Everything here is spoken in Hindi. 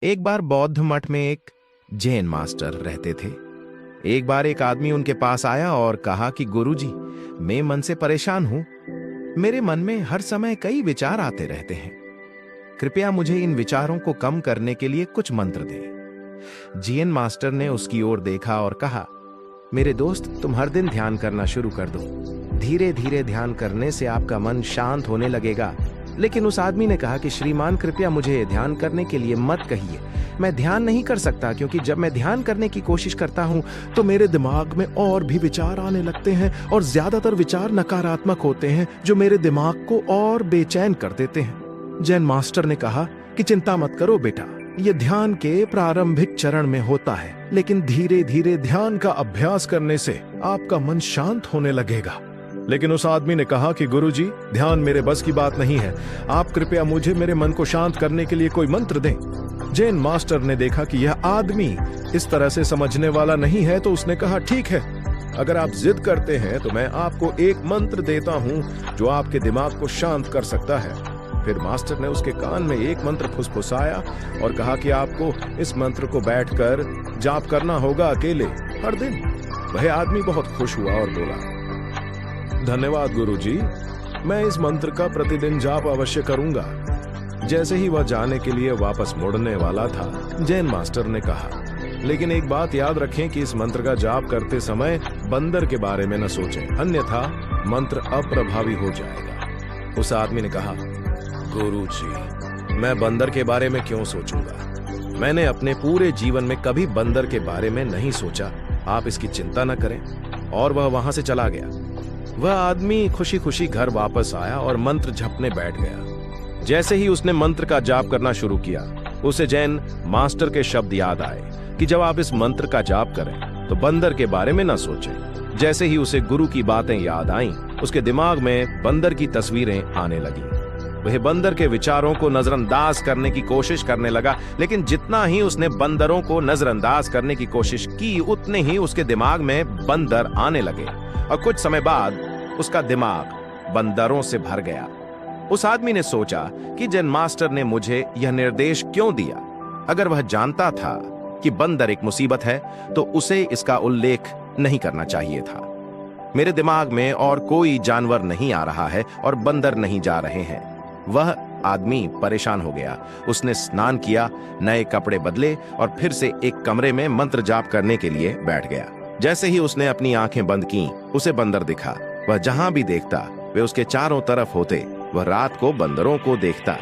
एक बार बौद्ध मठ में एक जैन मास्टर रहते थे। एक बार एक आदमी उनके पास आया और कहा कि गुरुजी, मैं मन से परेशान हूं। मेरे मन में हर समय कई विचार आते रहते हैं। कृपया मुझे इन विचारों को कम करने के लिए कुछ मंत्र दें। जैन मास्टर ने उसकी ओर देखा और कहा, मेरे दोस्त, तुम हर दिन ध्यान करना शुरू कर दो। धीरे धीरे ध्यान करने से आपका मन शांत होने लगेगा। लेकिन उस आदमी ने कहा कि श्रीमान, कृपया मुझे ध्यान करने के लिए मत कहिए। मैं ध्यान नहीं कर सकता, क्योंकि जब मैं ध्यान करने की कोशिश करता हूं तो मेरे दिमाग में और भी विचार आने लगते हैं और ज्यादातर विचार नकारात्मक होते हैं, जो मेरे दिमाग को और बेचैन कर देते हैं। जैन मास्टर ने कहा कि चिंता मत करो बेटा, यह ध्यान के प्रारंभिक चरण में होता है, लेकिन धीरे धीरे ध्यान का अभ्यास करने से आपका मन शांत होने लगेगा। लेकिन उस आदमी ने कहा कि गुरुजी, ध्यान मेरे बस की बात नहीं है। आप कृपया मुझे मेरे मन को शांत करने के लिए कोई मंत्र दें। जैन मास्टर ने देखा कि यह आदमी इस तरह से समझने वाला नहीं है, तो उसने कहा, ठीक है, अगर आप जिद करते हैं तो मैं आपको एक मंत्र देता हूं जो आपके दिमाग को शांत कर सकता है। फिर मास्टर ने उसके कान में एक मंत्र फुसफुसाया और कहा कि आपको इस मंत्र को बैठकर जाप करना होगा, अकेले, हर दिन। वह आदमी बहुत खुश हुआ और बोला, धन्यवाद गुरुजी, मैं इस मंत्र का प्रतिदिन जाप अवश्य करूंगा। जैसे ही वह जाने के लिए वापस मुड़ने वाला था, जैन मास्टर ने कहा, लेकिन एक बात याद रखें कि इस मंत्र का जाप करते समय बंदर के बारे में न सोचें, अन्यथा मंत्र अप्रभावी हो जाएगा। उस आदमी ने कहा, गुरुजी, मैं बंदर के बारे में क्यों सोचूंगा? मैंने अपने पूरे जीवन में कभी बंदर के बारे में नहीं सोचा। आप इसकी चिंता न करें। और वह वहां से चला गया। वह आदमी खुशी खुशी घर वापस आया और मंत्र जपने बैठ गया। जैसे ही उसने मंत्र का जाप करना शुरू किया, उसे जैन मास्टर के शब्द याद आए कि जब आप इस मंत्र का जाप करें तो बंदर के बारे में न सोचें। जैसे ही उसे गुरु की बातें याद आईं, उसके दिमाग में बंदर की तस्वीरें आने लगी। वह बंदर के विचारों को नजरअंदाज करने की कोशिश करने लगा, लेकिन जितना ही उसने बंदरों को नजरअंदाज करने की कोशिश की, उतने ही उसके दिमाग में बंदर आने लगे और कुछ समय बाद उसका दिमाग बंदरों से भर गया। उस आदमी ने सोचा कि जैन मास्टर ने मुझे यह निर्देश क्यों दिया। अगर वह जानता था कि बंदर एक मुसीबत है, तो उसे इसका उल्लेख नहीं करना चाहिए था। मेरे दिमाग में और कोई जानवर नहीं आ रहा है और बंदर नहीं जा रहे हैं। वह आदमी परेशान हो गया। उसने स्नान किया, नए कपड़े बदले और फिर से एक कमरे में मंत्र जाप करने के लिए बैठ गया। जैसे ही उसने अपनी आंखें बंद की, उसे बंदर दिखा। वह जहां भी देखता, वे उसके चारों तरफ होते। वह रात को बंदरों को देखता।